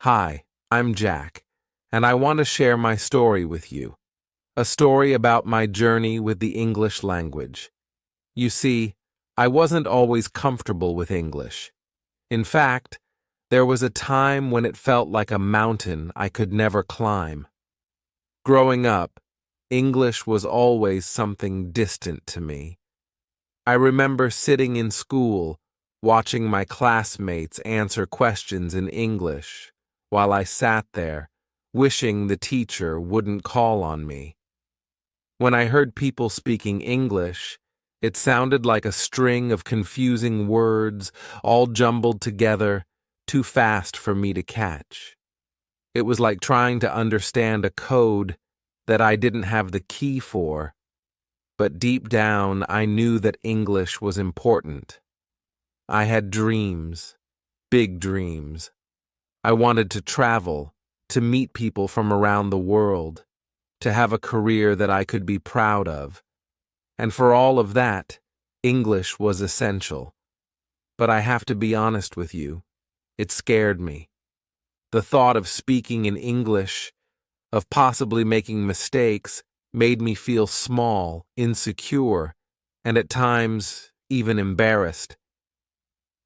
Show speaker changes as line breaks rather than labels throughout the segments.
Hi, I'm Jack, and I want to share my story with you. A story about my journey with the English language. You see, I wasn't always comfortable with English. In fact, there was a time when it felt like a mountain I could never climb. Growing up, English was always something distant to me. I remember sitting in school, watching my classmates answer questions in English, while I sat there, wishing the teacher wouldn't call on me. When I heard people speaking English, it sounded like a string of confusing words, all jumbled together, too fast for me to catch. It was like trying to understand a code that I didn't have the key for, but deep down I knew that English was important. I had dreams, big dreams. I wanted to travel, to meet people from around the world, to have a career that I could be proud of. And for all of that, English was essential. But I have to be honest with you, it scared me. The thought of speaking in English, of possibly making mistakes, made me feel small, insecure, and at times even embarrassed.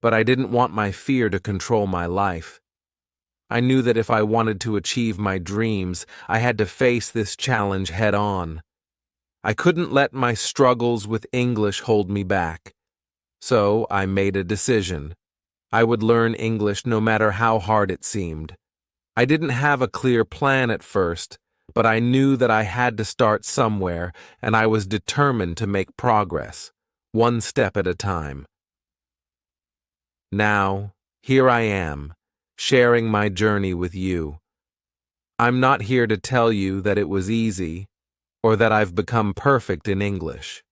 But I didn't want my fear to control my life. I knew that if I wanted to achieve my dreams, I had to face this challenge head on. I couldn't let my struggles with English hold me back. So I made a decision. I would learn English no matter how hard it seemed. I didn't have a clear plan at first, but I knew that I had to start somewhere, and I was determined to make progress, one step at a time. Now, here I am, sharing my journey with you. I'm not here to tell you that it was easy, or that I've become perfect in English.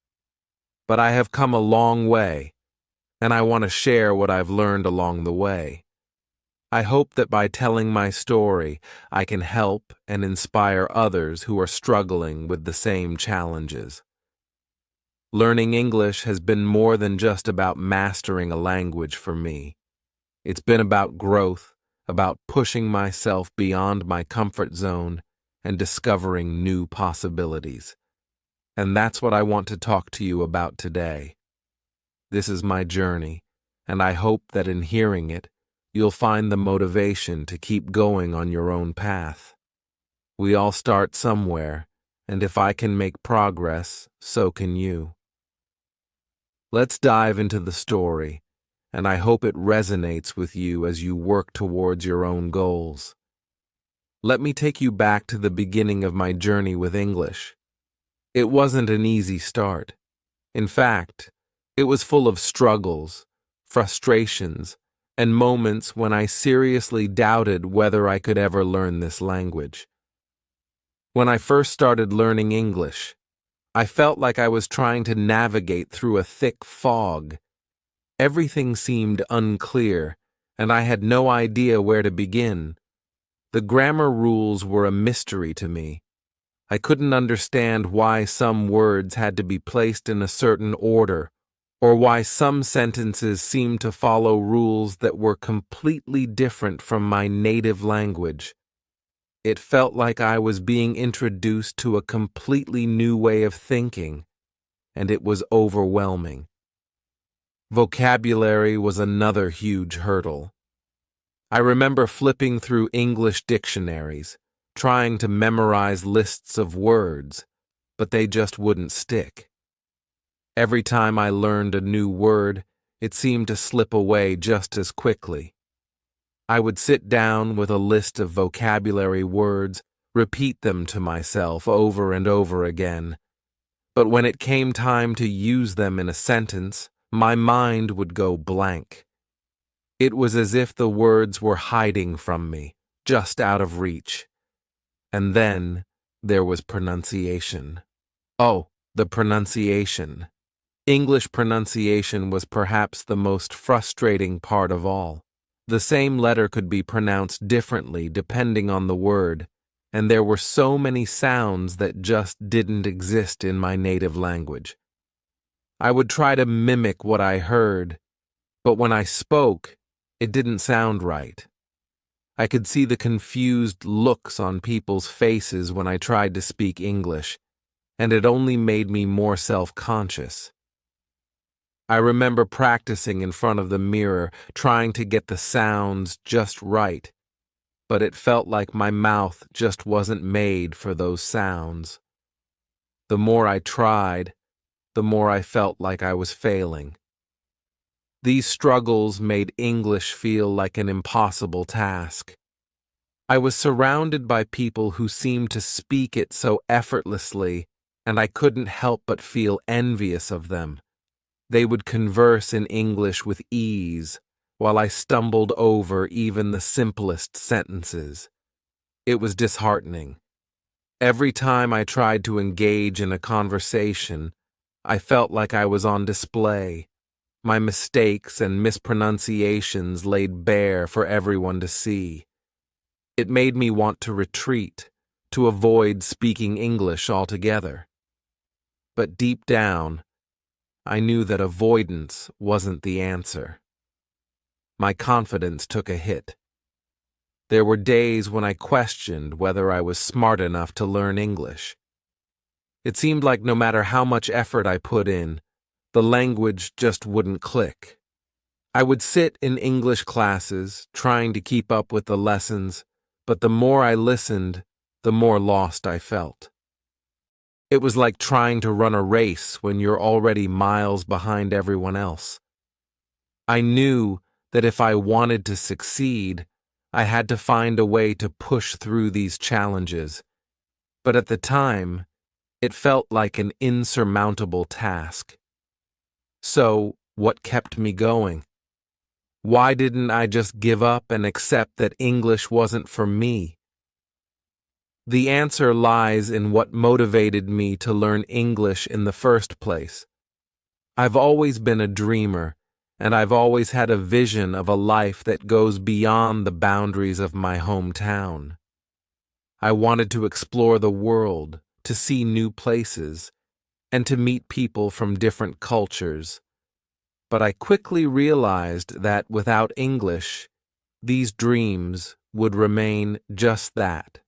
But I have come a long way, and I want to share what I've learned along the way. I hope that by telling my story, I can help and inspire others who are struggling with the same challenges. Learning English has been more than just about mastering a language for me. It's been about growth, about pushing myself beyond my comfort zone and discovering new possibilities. And that's what I want to talk to you about today. This is my journey, and I hope that in hearing it, you'll find the motivation to keep going on your own path. We all start somewhere, and if I can make progress, so can you. Let's dive into the story, and I hope it resonates with you as you work towards your own goals. Let me take you back to the beginning of my journey with English. It wasn't an easy start. In fact, it was full of struggles, frustrations, and moments when I seriously doubted whether I could ever learn this language. When I first started learning English, I felt like I was trying to navigate through a thick fog. Everything seemed unclear, and I had no idea where to begin. The grammar rules were a mystery to me. I couldn't understand why some words had to be placed in a certain order, or why some sentences seemed to follow rules that were completely different from my native language. It felt like I was being introduced to a completely new way of thinking, and it was overwhelming. Vocabulary was another huge hurdle. I remember flipping through English dictionaries, trying to memorize lists of words, but they just wouldn't stick. Every time I learned a new word, it seemed to slip away just as quickly. I would sit down with a list of vocabulary words, repeat them to myself over and over again. But when it came time to use them in a sentence, my mind would go blank. It was as if the words were hiding from me, just out of reach. And then there was pronunciation. Oh, the pronunciation. English pronunciation was perhaps the most frustrating part of all. The same letter could be pronounced differently depending on the word, and there were so many sounds that just didn't exist in my native language. I would try to mimic what I heard, but when I spoke, it didn't sound right. I could see the confused looks on people's faces when I tried to speak English, and it only made me more self-conscious. I remember practicing in front of the mirror, trying to get the sounds just right, but it felt like my mouth just wasn't made for those sounds. The more I tried, the more I felt like I was failing. These struggles made English feel like an impossible task. I was surrounded by people who seemed to speak it so effortlessly, and I couldn't help but feel envious of them. They would converse in English with ease, while I stumbled over even the simplest sentences. It was disheartening. Every time I tried to engage in a conversation, I felt like I was on display. My mistakes and mispronunciations laid bare for everyone to see. It made me want to retreat, to avoid speaking English altogether. But deep down, I knew that avoidance wasn't the answer. My confidence took a hit. There were days when I questioned whether I was smart enough to learn English. It seemed like no matter how much effort I put in, the language just wouldn't click. I would sit in English classes, trying to keep up with the lessons, but the more I listened, the more lost I felt. It was like trying to run a race when you're already miles behind everyone else. I knew that if I wanted to succeed, I had to find a way to push through these challenges, but at the time, it felt like an insurmountable task. So, what kept me going? Why didn't I just give up and accept that English wasn't for me? The answer lies in what motivated me to learn English in the first place. I've always been a dreamer, and I've always had a vision of a life that goes beyond the boundaries of my hometown. I wanted to explore the world, to see new places, and to meet people from different cultures. But I quickly realized that without English, these dreams would remain just that,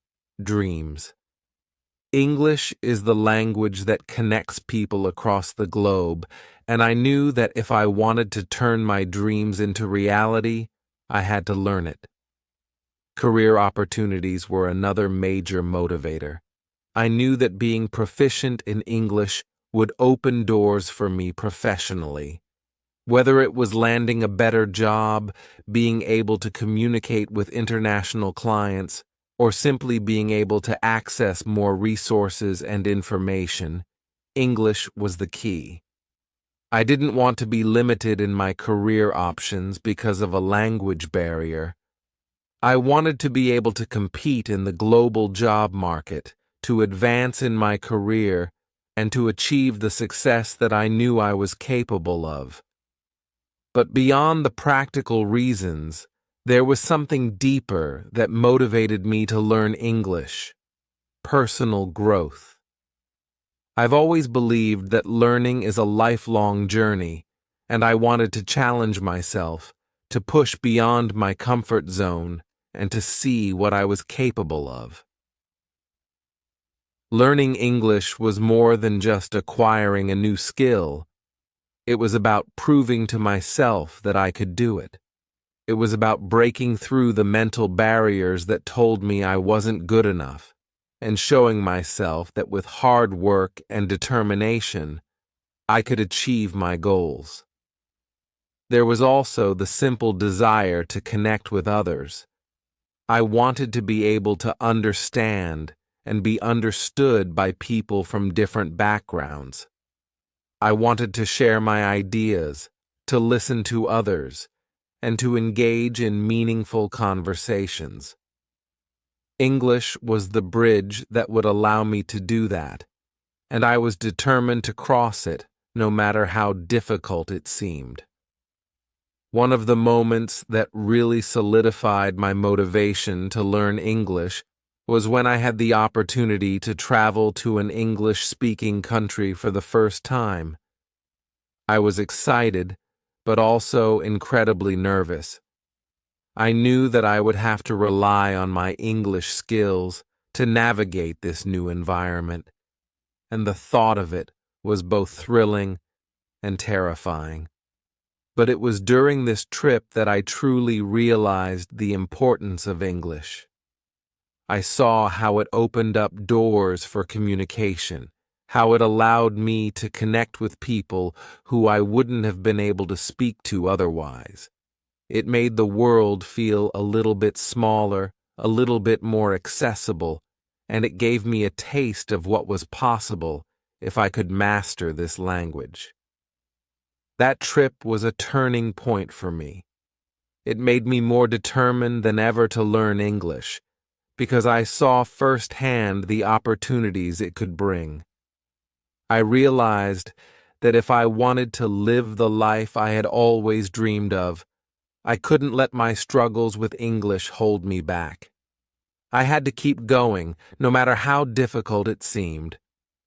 dreams. English is the language that connects people across the globe, and I knew that if I wanted to turn my dreams into reality, I had to learn it. Career opportunities were another major motivator. I knew that being proficient in English would open doors for me professionally. Whether it was landing a better job, being able to communicate with international clients, or simply being able to access more resources and information, English was the key. I didn't want to be limited in my career options because of a language barrier. I wanted to be able to compete in the global job market, to advance in my career, and to achieve the success that I knew I was capable of. But beyond the practical reasons, there was something deeper that motivated me to learn English: personal growth. I've always believed that learning is a lifelong journey, and I wanted to challenge myself, to push beyond my comfort zone, and to see what I was capable of. Learning English was more than just acquiring a new skill. It was about proving to myself that I could do it. It was about breaking through the mental barriers that told me I wasn't good enough, and showing myself that with hard work and determination, I could achieve my goals. There was also the simple desire to connect with others. I wanted to be able to understand and be understood by people from different backgrounds. I wanted to share my ideas, to listen to others, and to engage in meaningful conversations. English was the bridge that would allow me to do that, and I was determined to cross it, no matter how difficult it seemed. One of the moments that really solidified my motivation to learn English was when I had the opportunity to travel to an English-speaking country for the first time. I was excited, but also incredibly nervous. I knew that I would have to rely on my English skills to navigate this new environment, and the thought of it was both thrilling and terrifying. But it was during this trip that I truly realized the importance of English. I saw how it opened up doors for communication, how it allowed me to connect with people who I wouldn't have been able to speak to otherwise. It made the world feel a little bit smaller, a little bit more accessible, and it gave me a taste of what was possible if I could master this language. That trip was a turning point for me. It made me more determined than ever to learn English, because I saw firsthand the opportunities it could bring. I realized that if I wanted to live the life I had always dreamed of, I couldn't let my struggles with English hold me back. I had to keep going, no matter how difficult it seemed.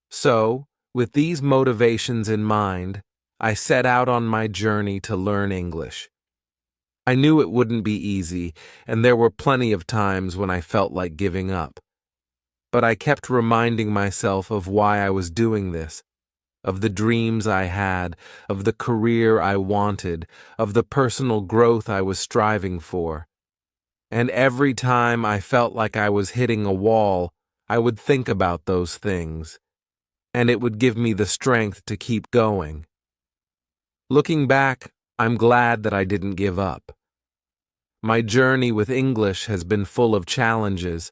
So, with these motivations in mind, I set out on my journey to learn English. I knew it wouldn't be easy, and there were plenty of times when I felt like giving up. But I kept reminding myself of why I was doing this, of the dreams I had, of the career I wanted, of the personal growth I was striving for. And every time I felt like I was hitting a wall, I would think about those things, and it would give me the strength to keep going. Looking back, I'm glad that I didn't give up. My journey with English has been full of challenges,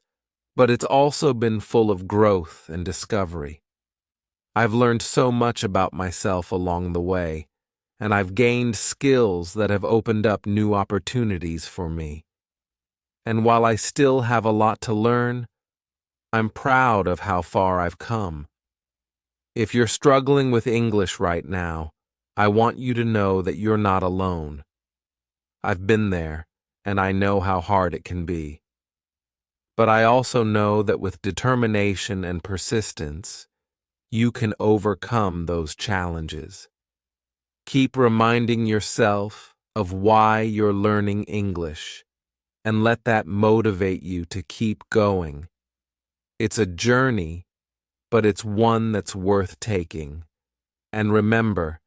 but it's also been full of growth and discovery. I've learned so much about myself along the way, and I've gained skills that have opened up new opportunities for me. And while I still have a lot to learn, I'm proud of how far I've come. If you're struggling with English right now, I want you to know that you're not alone. I've been there, and I know how hard it can be. But I also know that with determination and persistence, you can overcome those challenges. Keep reminding yourself of why you're learning English, and let that motivate you to keep going. It's a journey, but it's one that's worth taking. And remember,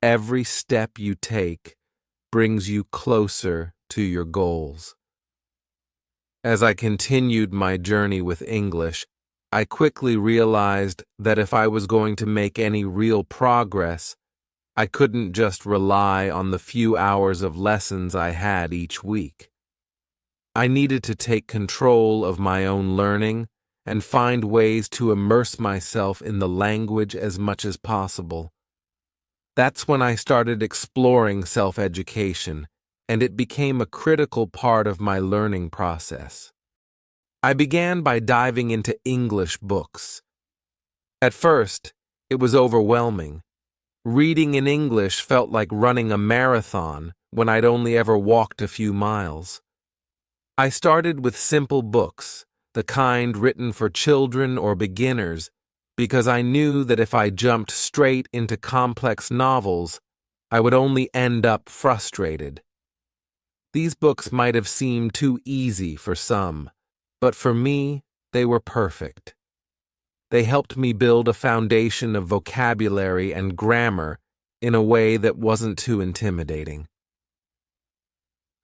every step you take brings you closer to your goals. As I continued my journey with English, I quickly realized that if I was going to make any real progress, I couldn't just rely on the few hours of lessons I had each week. I needed to take control of my own learning and find ways to immerse myself in the language as much as possible. That's when I started exploring self-education, and it became a critical part of my learning process. I began by diving into English books. At first, it was overwhelming. Reading in English felt like running a marathon when I'd only ever walked a few miles. I started with simple books, the kind written for children or beginners, because I knew that if I jumped straight into complex novels, I would only end up frustrated. These books might have seemed too easy for some, but for me, they were perfect. They helped me build a foundation of vocabulary and grammar in a way that wasn't too intimidating.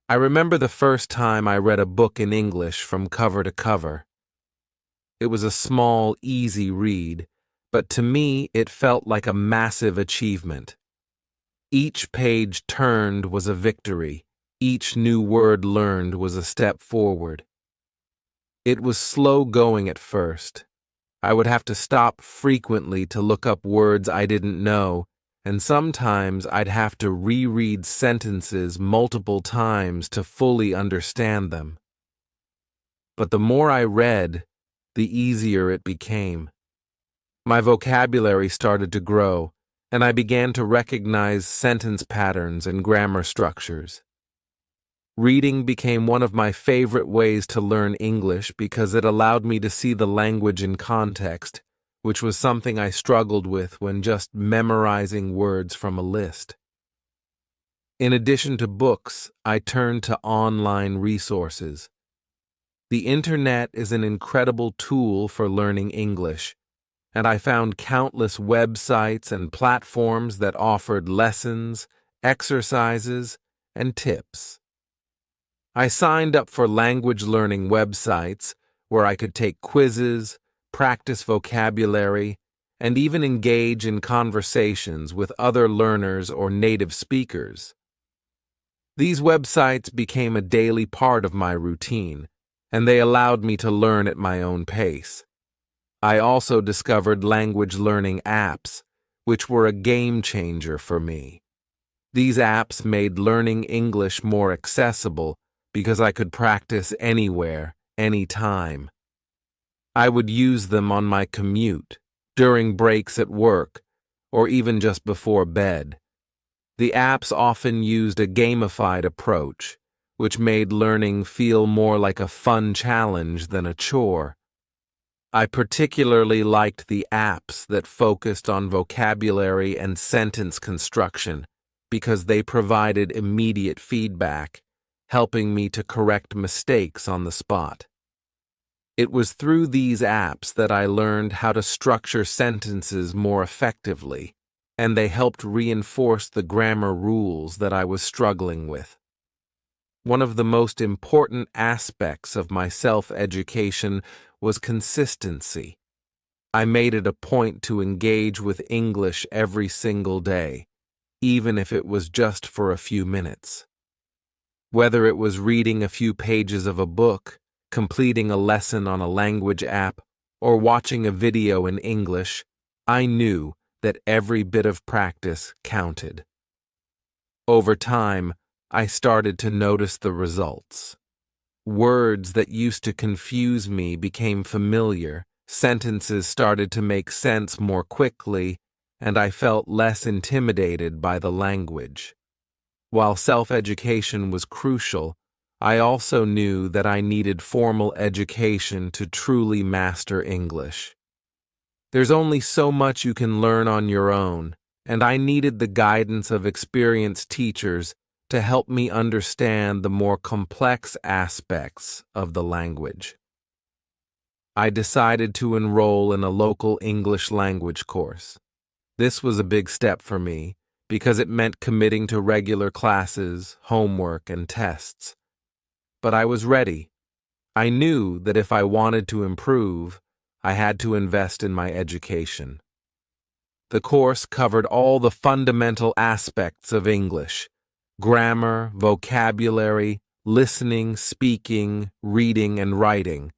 I remember the first time I read a book in English from cover to cover. It was a small, easy read, but to me it felt like a massive achievement. Each page turned was a victory. Each new word learned was a step forward. It was slow going at first. I would have to stop frequently to look up words I didn't know, and sometimes I'd have to reread sentences multiple times to fully understand them. But the more I read, the easier it became. My vocabulary started to grow, and I began to recognize sentence patterns and grammar structures. Reading became one of my favorite ways to learn English because it allowed me to see the language in context, which was something I struggled with when just memorizing words from a list. In addition to books, I turned to online resources. The internet is an incredible tool for learning English, and I found countless websites and platforms that offered lessons, exercises, and tips. I signed up for language learning websites where I could take quizzes, practice vocabulary, and even engage in conversations with other learners or native speakers. These websites became a daily part of my routine, and they allowed me to learn at my own pace. I also discovered language learning apps, which were a game changer for me. These apps made learning English more accessible because I could practice anywhere, anytime. I would use them on my commute, during breaks at work, or even just before bed. The apps often used a gamified approach, which made learning feel more like a fun challenge than a chore. I particularly liked the apps that focused on vocabulary and sentence construction because they provided immediate feedback, helping me to correct mistakes on the spot. It was through these apps that I learned how to structure sentences more effectively, and they helped reinforce the grammar rules that I was struggling with. One of the most important aspects of my self-education was consistency. I made it a point to engage with English every single day, even if it was just for a few minutes. Whether it was reading a few pages of a book, completing a lesson on a language app, or watching a video in English, I knew that every bit of practice counted. Over time, I started to notice the results. Words that used to confuse me became familiar, sentences started to make sense more quickly, and I felt less intimidated by the language. While self-education was crucial, I also knew that I needed formal education to truly master English. There's only so much you can learn on your own, and I needed the guidance of experienced teachers to help me understand the more complex aspects of the language. I decided to enroll in a local English language course. This was a big step for me because it meant committing to regular classes, homework, and tests. But I was ready. I knew that if I wanted to improve, I had to invest in my education. The course covered all the fundamental aspects of English: grammar, vocabulary, listening, speaking, reading, and writing.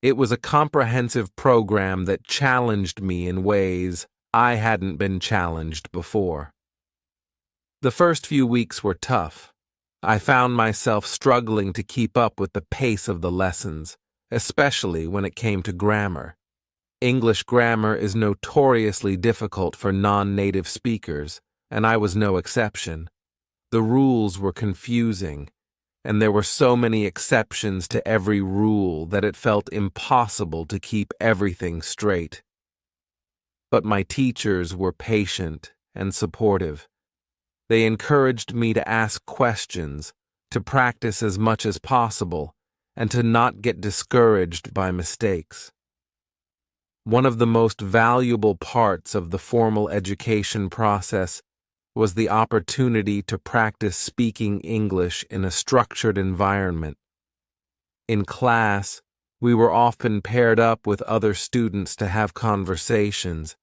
It was a comprehensive program that challenged me in ways I hadn't been challenged before. The first few weeks were tough. I found myself struggling to keep up with the pace of the lessons, especially when it came to grammar. English grammar is notoriously difficult for non-native speakers, and I was no exception. The rules were confusing, and there were so many exceptions to every rule that it felt impossible to keep everything straight. But my teachers were patient and supportive. They encouraged me to ask questions, to practice as much as possible, and to not get discouraged by mistakes. One of the most valuable parts of the formal education process was the opportunity to practice speaking English in a structured environment. In class, we were often paired up with other students to have conversations,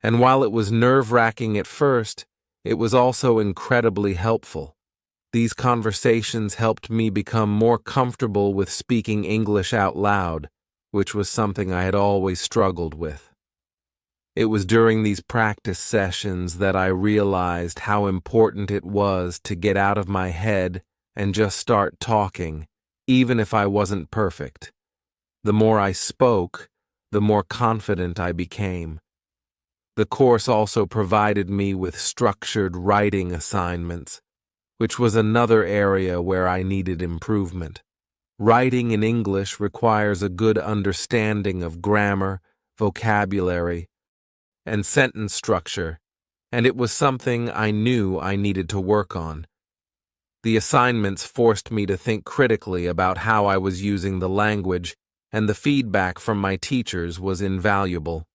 and while it was nerve-wracking at first, it was also incredibly helpful. These conversations helped me become more comfortable with speaking English out loud, which was something I had always struggled with. It was during these practice sessions that I realized how important it was to get out of my head and just start talking, even if I wasn't perfect. The more I spoke, the more confident I became. The course also provided me with structured writing assignments, which was another area where I needed improvement. Writing in English requires a good understanding of grammar, vocabulary, and sentence structure, and it was something I knew I needed to work on. The assignments forced me to think critically about how I was using the language, and the feedback from my teachers was invaluable.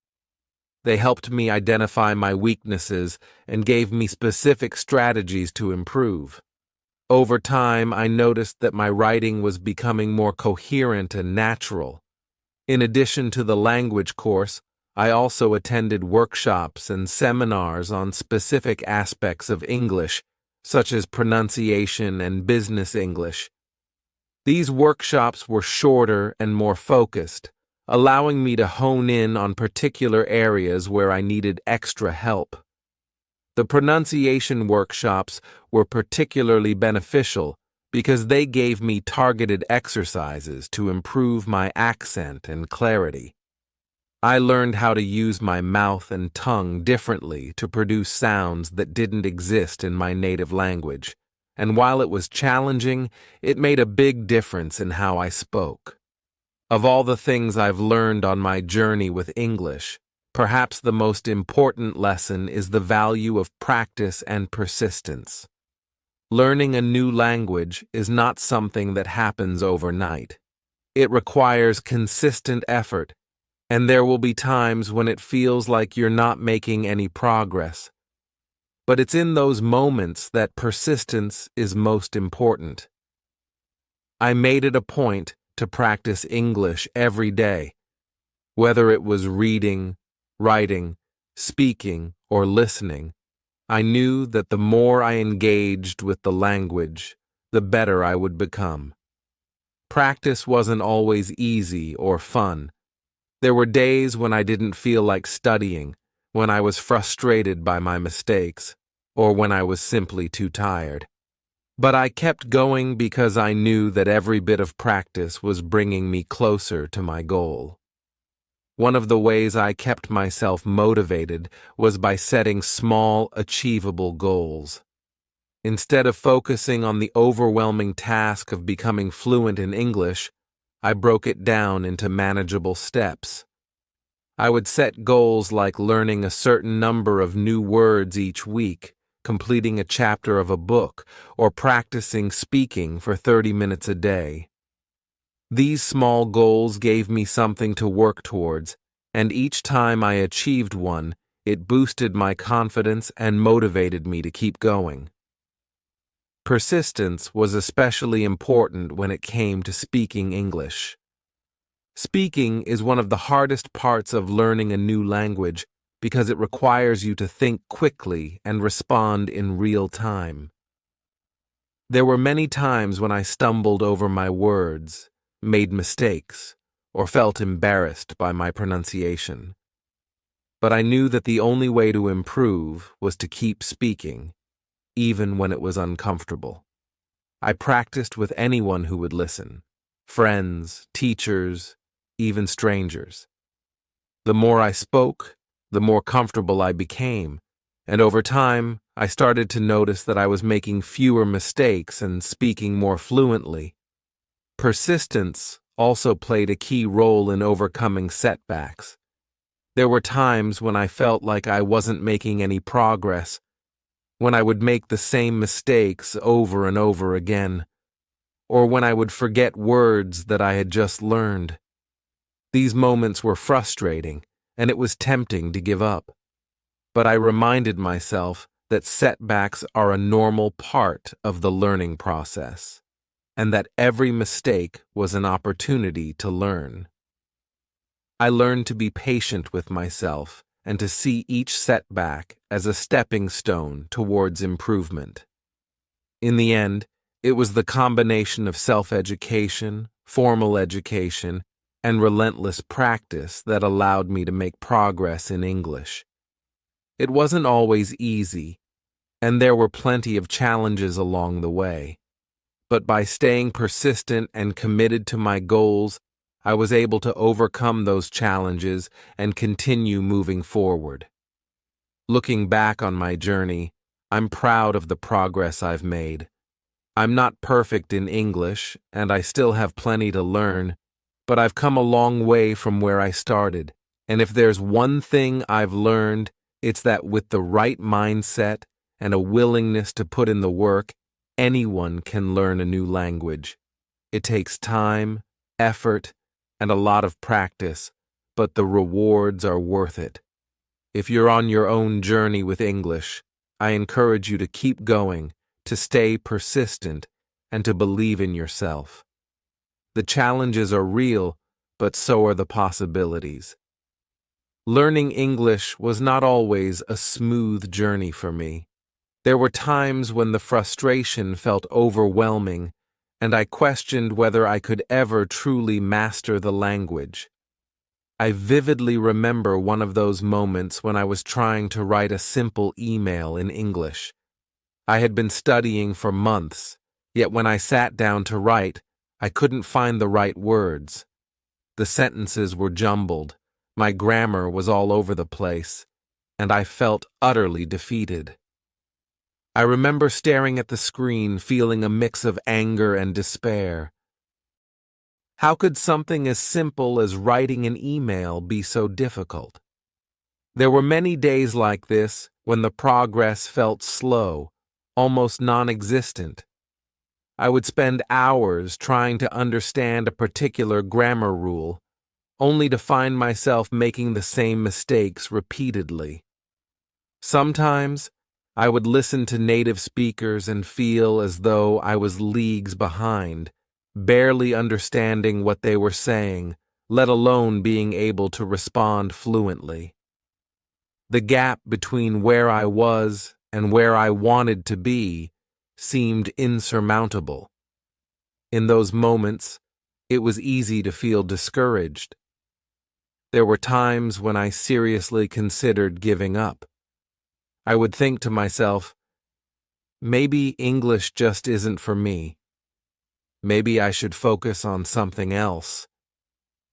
They helped me identify my weaknesses and gave me specific strategies to improve. Over time, I noticed that my writing was becoming more coherent and natural. In addition to the language course, I also attended workshops and seminars on specific aspects of English, such as pronunciation and business English. These workshops were shorter and more focused, allowing me to hone in on particular areas where I needed extra help. The pronunciation workshops were particularly beneficial because they gave me targeted exercises to improve my accent and clarity. I learned how to use my mouth and tongue differently to produce sounds that didn't exist in my native language, and while it was challenging, it made a big difference in how I spoke. Of all the things I've learned on my journey with English, perhaps the most important lesson is the value of practice and persistence. Learning a new language is not something that happens overnight. It requires consistent effort, and there will be times when it feels like you're not making any progress. But it's in those moments that persistence is most important. I made it a point to practice English every day, whether it was reading, writing, speaking, or listening. I knew that the more I engaged with the language, the better I would become. Practice wasn't always easy or fun. There were days when I didn't feel like studying, when I was frustrated by my mistakes, or when I was simply too tired. But I kept going because I knew that every bit of practice was bringing me closer to my goal. One of the ways I kept myself motivated was by setting small, achievable goals. Instead of focusing on the overwhelming task of becoming fluent in English, I broke it down into manageable steps. I would set goals like learning a certain number of new words each week, completing a chapter of a book, or practicing speaking for 30 minutes a day. These small goals gave me something to work towards, and each time I achieved one, it boosted my confidence and motivated me to keep going. Persistence was especially important when it came to speaking English. Speaking is one of the hardest parts of learning a new language because it requires you to think quickly and respond in real time. There were many times when I stumbled over my words, made mistakes, or felt embarrassed by my pronunciation. But I knew that the only way to improve was to keep speaking, even when it was uncomfortable. I practiced with anyone who would listen, friends, teachers, even strangers. The more I spoke, the more comfortable I became, and over time, I started to notice that I was making fewer mistakes and speaking more fluently. Persistence also played a key role in overcoming setbacks. There were times when I felt like I wasn't making any progress, when I would make the same mistakes over and over again, or when I would forget words that I had just learned. These moments were frustrating, and it was tempting to give up. But I reminded myself that setbacks are a normal part of the learning process, and that every mistake was an opportunity to learn. I learned to be patient with myself and to see each setback as a stepping stone towards improvement. In the end, it was the combination of self-education, formal education, and relentless practice that allowed me to make progress in English. It wasn't always easy, and there were plenty of challenges along the way. But by staying persistent and committed to my goals, I was able to overcome those challenges and continue moving forward. Looking back on my journey, I'm proud of the progress I've made. I'm not perfect in English, and I still have plenty to learn, but I've come a long way from where I started, and if there's one thing I've learned, it's that with the right mindset and a willingness to put in the work, Anyone can learn a new language. It takes time, effort, and a lot of practice, but the rewards are worth it. If you're on your own journey with English, I encourage you to keep going, to stay persistent, and to believe in yourself. The challenges are real, but so are the possibilities. Learning English was not always a smooth journey for me. There were times when the frustration felt overwhelming, and I questioned whether I could ever truly master the language. I vividly remember one of those moments when I was trying to write a simple email in English. I had been studying for months, yet when I sat down to write, I couldn't find the right words. The sentences were jumbled, my grammar was all over the place, and I felt utterly defeated. I remember staring at the screen, feeling a mix of anger and despair. How could something as simple as writing an email be so difficult? There were many days like this when the progress felt slow, almost non-existent. I would spend hours trying to understand a particular grammar rule, only to find myself making the same mistakes repeatedly. Sometimes, I would listen to native speakers and feel as though I was leagues behind, barely understanding what they were saying, let alone being able to respond fluently. The gap between where I was and where I wanted to be seemed insurmountable. In those moments, it was easy to feel discouraged. There were times when I seriously considered giving up. I would think to myself, maybe English just isn't for me. Maybe I should focus on something else.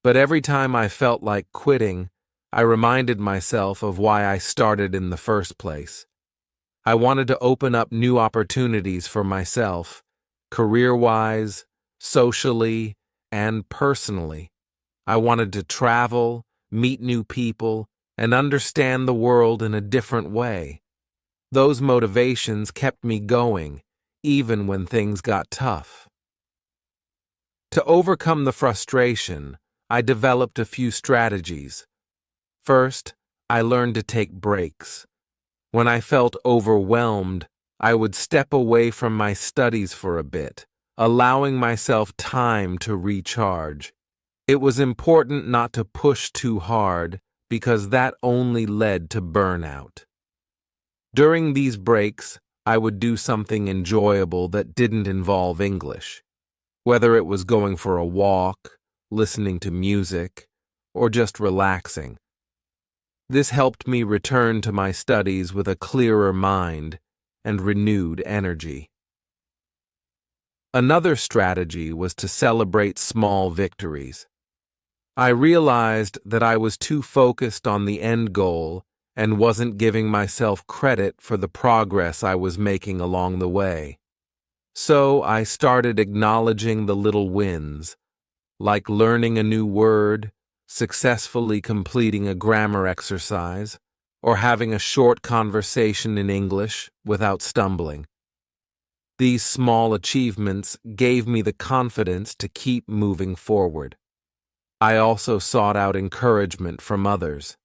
But every time I felt like quitting, I reminded myself of why I started in the first place. I wanted to open up new opportunities for myself, career-wise, socially, and personally. I wanted to travel, meet new people, and understand the world in a different way. Those motivations kept me going, even when things got tough. To overcome the frustration, I developed a few strategies. First, I learned to take breaks. When I felt overwhelmed, I would step away from my studies for a bit, allowing myself time to recharge. It was important not to push too hard, because that only led to burnout. During these breaks, I would do something enjoyable that didn't involve English. Whether it was going for a walk, listening to music, or just relaxing. This helped me return to my studies with a clearer mind and renewed energy. Another strategy was to celebrate small victories. I realized that I was too focused on the end goal and wasn't giving myself credit for the progress I was making along the way. So I started acknowledging the little wins, like learning a new word, successfully completing a grammar exercise, or having a short conversation in English without stumbling. These small achievements gave me the confidence to keep moving forward. I also sought out encouragement from others.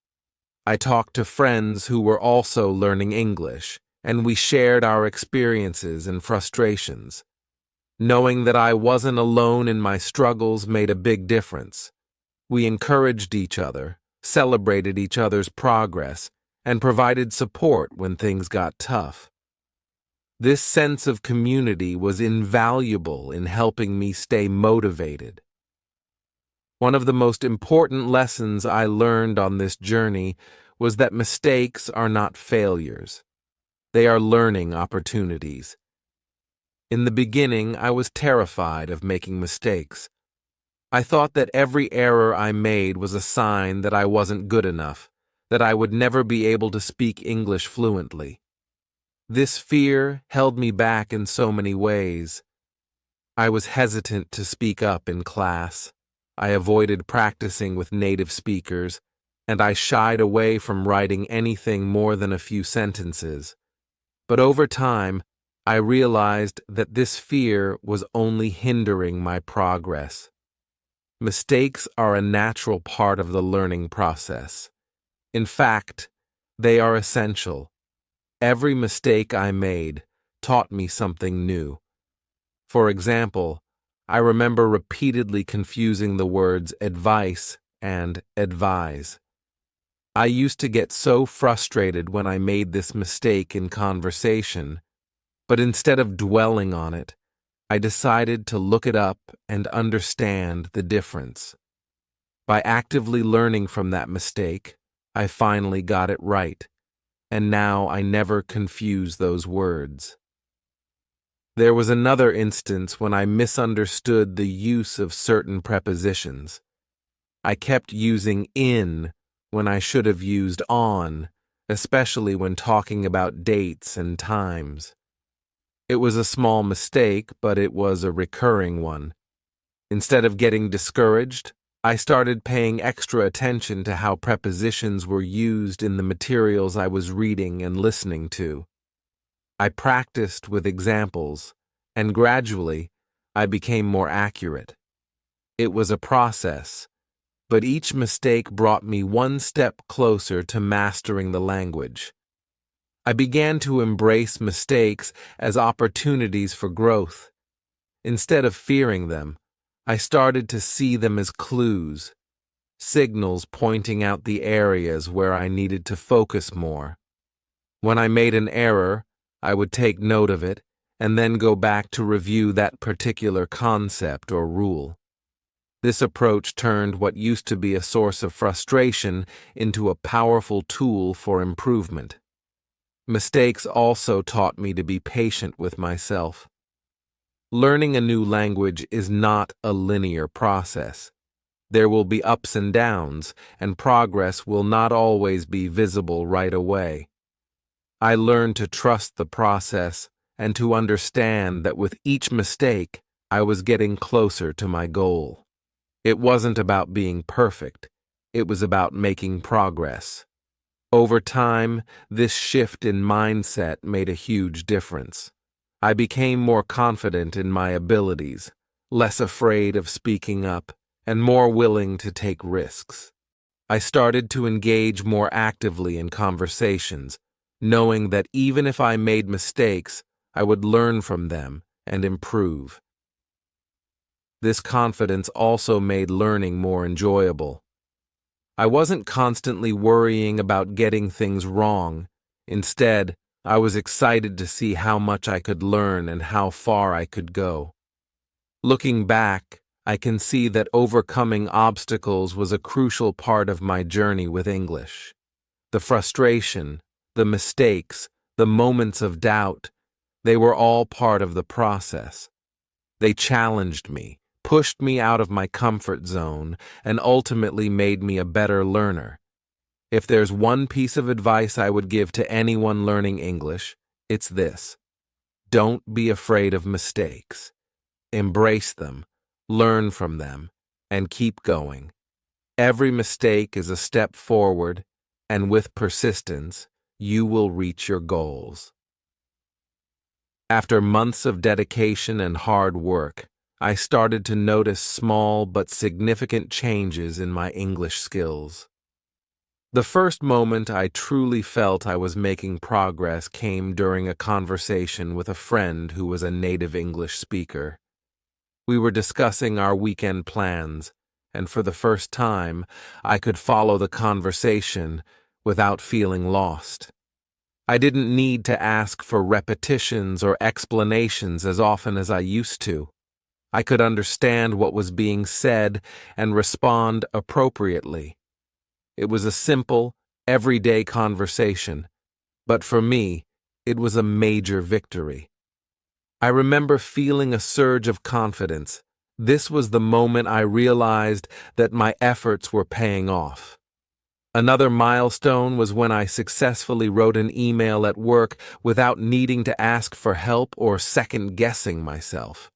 I talked to friends who were also learning English, and we shared our experiences and frustrations. Knowing that I wasn't alone in my struggles made a big difference. We encouraged each other, celebrated each other's progress, and provided support when things got tough. This sense of community was invaluable in helping me stay motivated. One of the most important lessons I learned on this journey was that mistakes are not failures. They are learning opportunities. In the beginning, I was terrified of making mistakes. I thought that every error I made was a sign that I wasn't good enough, that I would never be able to speak English fluently. This fear held me back in so many ways. I was hesitant to speak up in class. I avoided practicing with native speakers, and I shied away from writing anything more than a few sentences. But over time, I realized that this fear was only hindering my progress. Mistakes are a natural part of the learning process. In fact, they are essential. Every mistake I made taught me something new. For example, I remember repeatedly confusing the words advice and advise. I used to get so frustrated when I made this mistake in conversation, but instead of dwelling on it, I decided to look it up and understand the difference. By actively learning from that mistake, I finally got it right, and now I never confuse those words. There was another instance when I misunderstood the use of certain prepositions. I kept using in when I should have used on, especially when talking about dates and times. It was a small mistake, but it was a recurring one. Instead of getting discouraged, I started paying extra attention to how prepositions were used in the materials I was reading and listening to. I practiced with examples, and gradually, I became more accurate. It was a process, but each mistake brought me one step closer to mastering the language. I began to embrace mistakes as opportunities for growth. Instead of fearing them, I started to see them as clues, signals pointing out the areas where I needed to focus more. When I made an error, I would take note of it and then go back to review that particular concept or rule. This approach turned what used to be a source of frustration into a powerful tool for improvement. Mistakes also taught me to be patient with myself. Learning a new language is not a linear process. There will be ups and downs, and progress will not always be visible right away. I learned to trust the process and to understand that with each mistake, I was getting closer to my goal. It wasn't about being perfect. It was about making progress. Over time, this shift in mindset made a huge difference. I became more confident in my abilities, less afraid of speaking up, and more willing to take risks. I started to engage more actively in conversations, knowing that even if I made mistakes, I would learn from them and improve. This confidence also made learning more enjoyable. I wasn't constantly worrying about getting things wrong. Instead, I was excited to see how much I could learn and how far I could go. Looking back, I can see that overcoming obstacles was a crucial part of my journey with English. The frustration, the mistakes, the moments of doubt, they were all part of the process. They challenged me, pushed me out of my comfort zone, and ultimately made me a better learner. If there's one piece of advice I would give to anyone learning English, it's this: don't be afraid of mistakes. Embrace them, learn from them, and keep going. Every mistake is a step forward, and with persistence, you will reach your goals. After months of dedication and hard work, I started to notice small but significant changes in my English skills. The first moment I truly felt I was making progress came during a conversation with a friend who was a native English speaker. We were discussing our weekend plans, and for the first time, I could follow the conversation without feeling lost. I didn't need to ask for repetitions or explanations as often as I used to. I could understand what was being said and respond appropriately. It was a simple, everyday conversation, but for me, it was a major victory. I remember feeling a surge of confidence. This was the moment I realized that my efforts were paying off. Another milestone was when I successfully wrote an email at work without needing to ask for help or second-guessing myself.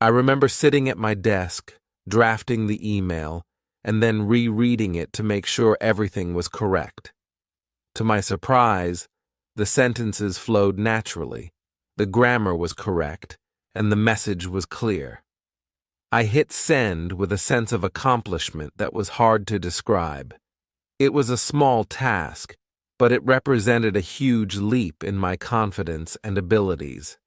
I remember sitting at my desk, drafting the email, and then rereading it to make sure everything was correct. To my surprise, the sentences flowed naturally. the grammar was correct, and the message was clear. I hit send with a sense of accomplishment that was hard to describe. It was a small task, but it represented a huge leap in my confidence and abilities.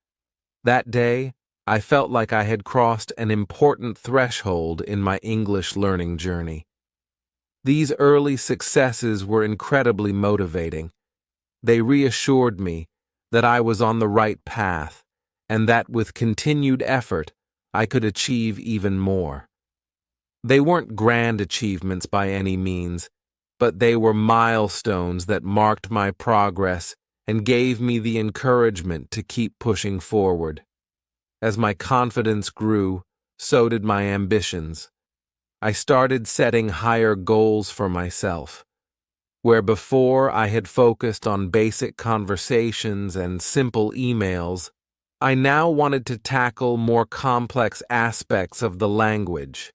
That day, I felt like I had crossed an important threshold in my English learning journey. These early successes were incredibly motivating. They reassured me that I was on the right path and that with continued effort, I could achieve even more. They weren't grand achievements by any means, but they were milestones that marked my progress and gave me the encouragement to keep pushing forward. As my confidence grew, so did my ambitions. I started setting higher goals for myself. Where before I had focused on basic conversations and simple emails, I now wanted to tackle more complex aspects of the language.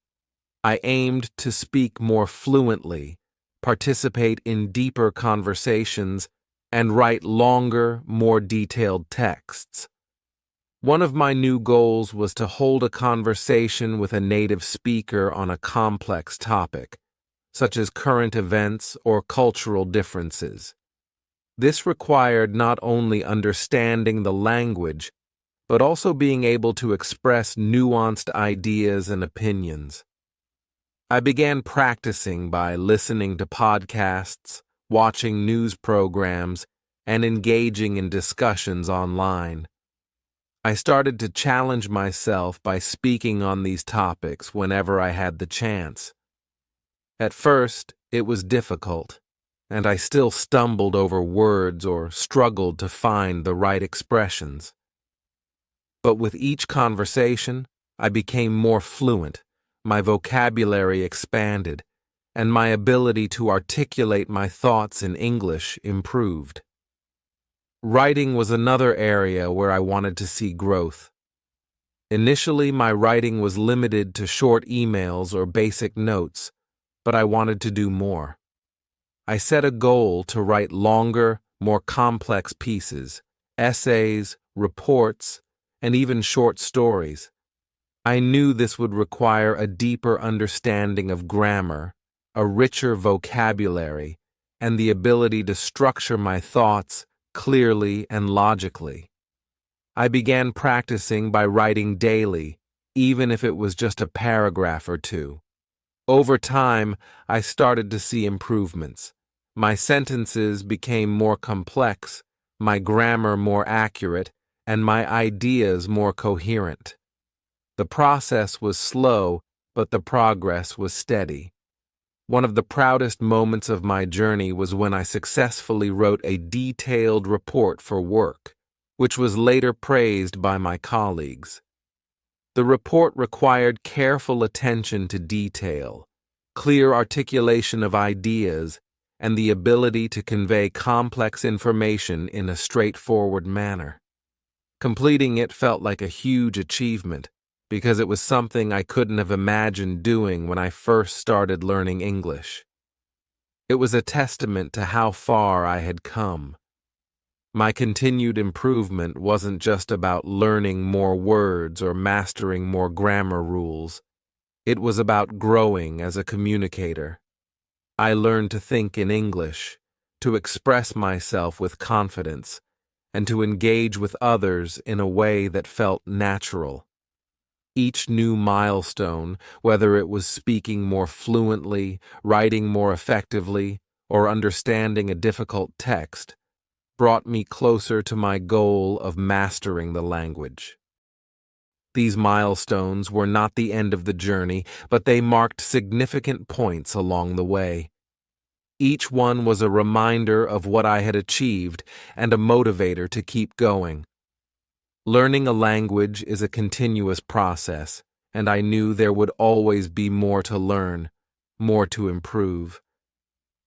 I aimed to speak more fluently, participate in deeper conversations, and write longer, more detailed texts. One of my new goals was to hold a conversation with a native speaker on a complex topic, such as current events or cultural differences. This required not only understanding the language, but also being able to express nuanced ideas and opinions. I began practicing by listening to podcasts, watching news programs, and engaging in discussions online. I started to challenge myself by speaking on these topics whenever I had the chance. At first, it was difficult, and I still stumbled over words or struggled to find the right expressions. But with each conversation, I became more fluent, my vocabulary expanded, and my ability to articulate my thoughts in English improved. Writing was another area where I wanted to see growth. Initially, my writing was limited to short emails or basic notes, but I wanted to do more. I set a goal to write longer, more complex pieces, essays, reports, and even short stories. I knew this would require a deeper understanding of grammar, a richer vocabulary, and the ability to structure my thoughts clearly and logically. I began practicing by writing daily, even if it was just a paragraph or two. Over time, I started to see improvements. My sentences became more complex, my grammar more accurate, and my ideas more coherent. The process was slow, but the progress was steady. One of the proudest moments of my journey was when I successfully wrote a detailed report for work, which was later praised by my colleagues. The report required careful attention to detail, clear articulation of ideas, and the ability to convey complex information in a straightforward manner. Completing it felt like a huge achievement because it was something I couldn't have imagined doing when I first started learning English. It was a testament to how far I had come. My continued improvement wasn't just about learning more words or mastering more grammar rules. It was about growing as a communicator. I learned to think in English, to express myself with confidence, and to engage with others in a way that felt natural. Each new milestone, whether it was speaking more fluently, writing more effectively, or understanding a difficult text, brought me closer to my goal of mastering the language. These milestones were not the end of the journey, but they marked significant points along the way. Each one was a reminder of what I had achieved and a motivator to keep going. Learning a language is a continuous process, and I knew there would always be more to learn, more to improve.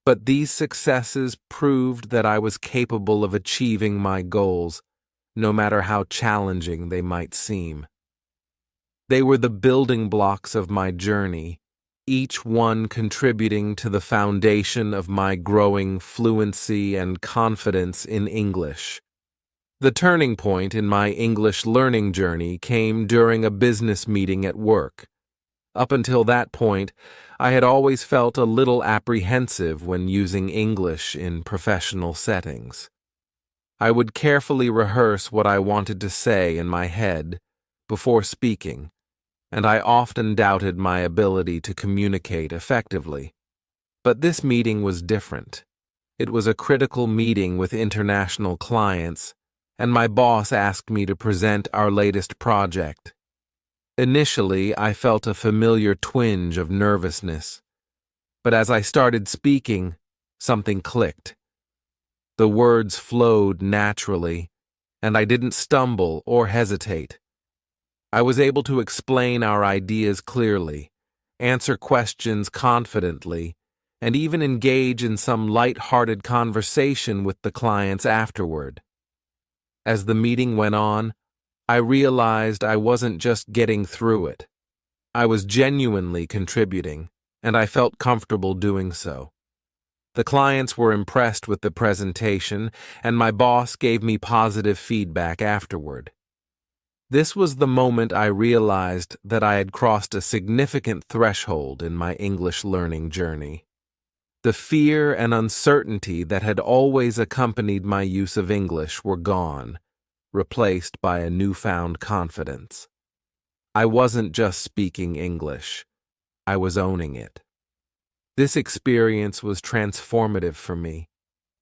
But these successes proved that I was capable of achieving my goals, no matter how challenging they might seem. They were the building blocks of my journey, each one contributing to the foundation of my growing fluency and confidence in English. The turning point in my English learning journey came during a business meeting at work. Up until that point, I had always felt a little apprehensive when using English in professional settings. I would carefully rehearse what I wanted to say in my head before speaking, and I often doubted my ability to communicate effectively. But this meeting was different. It was a critical meeting with international clients, and my boss asked me to present our latest project. Initially, I felt a familiar twinge of nervousness, but as I started speaking, something clicked. The words flowed naturally, and I didn't stumble or hesitate. I was able to explain our ideas clearly, answer questions confidently, and even engage in some light-hearted conversation with the clients afterward. As the meeting went on, I realized I wasn't just getting through it. I was genuinely contributing, and I felt comfortable doing so. The clients were impressed with the presentation, and my boss gave me positive feedback afterward. This was the moment I realized that I had crossed a significant threshold in my English learning journey. The fear and uncertainty that had always accompanied my use of English were gone, replaced by a newfound confidence. I wasn't just speaking English, I was owning it. This experience was transformative for me.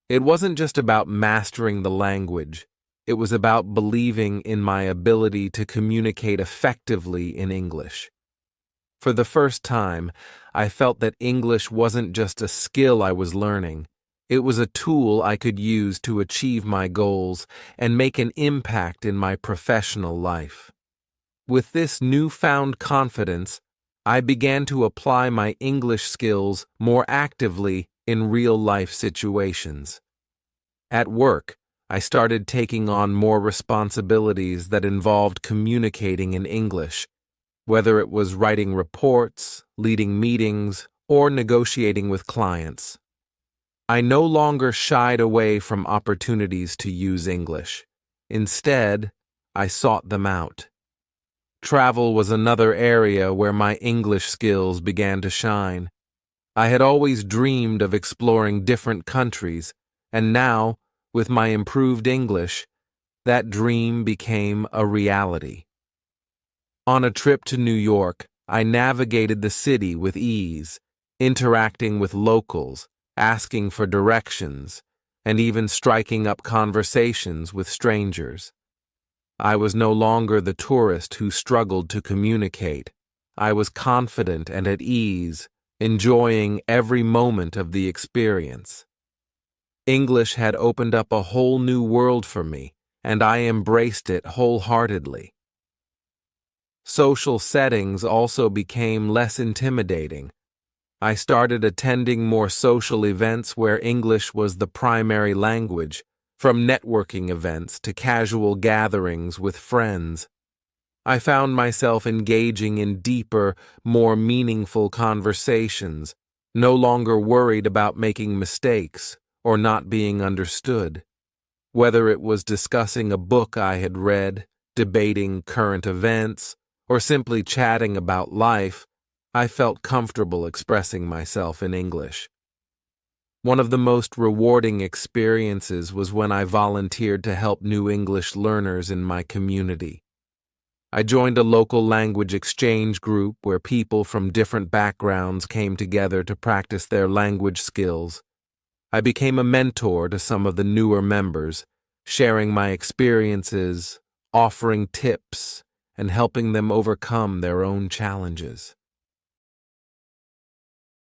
It wasn't just about mastering the language, it was about believing in my ability to communicate effectively in English. For the first time, I felt that English wasn't just a skill I was learning, it was a tool I could use to achieve my goals and make an impact in my professional life. With this newfound confidence, I began to apply my English skills more actively in real-life situations. At work, I started taking on more responsibilities that involved communicating in English, whether it was writing reports, leading meetings, or negotiating with clients. I no longer shied away from opportunities to use English. Instead, I sought them out. Travel was another area where my English skills began to shine. I had always dreamed of exploring different countries, and now, with my improved English, that dream became a reality. On a trip to New York, I navigated the city with ease, interacting with locals, asking for directions, and even striking up conversations with strangers. I was no longer the tourist who struggled to communicate. I was confident and at ease, enjoying every moment of the experience. English had opened up a whole new world for me, and I embraced it wholeheartedly. Social settings also became less intimidating. I started attending more social events where English was the primary language, from networking events to casual gatherings with friends. I found myself engaging in deeper, more meaningful conversations, no longer worried about making mistakes or not being understood. Whether it was discussing a book I had read, debating current events, or simply chatting about life, I felt comfortable expressing myself in English. One of the most rewarding experiences was when I volunteered to help new English learners in my community. I joined a local language exchange group where people from different backgrounds came together to practice their language skills. I became a mentor to some of the newer members, sharing my experiences, offering tips, and helping them overcome their own challenges.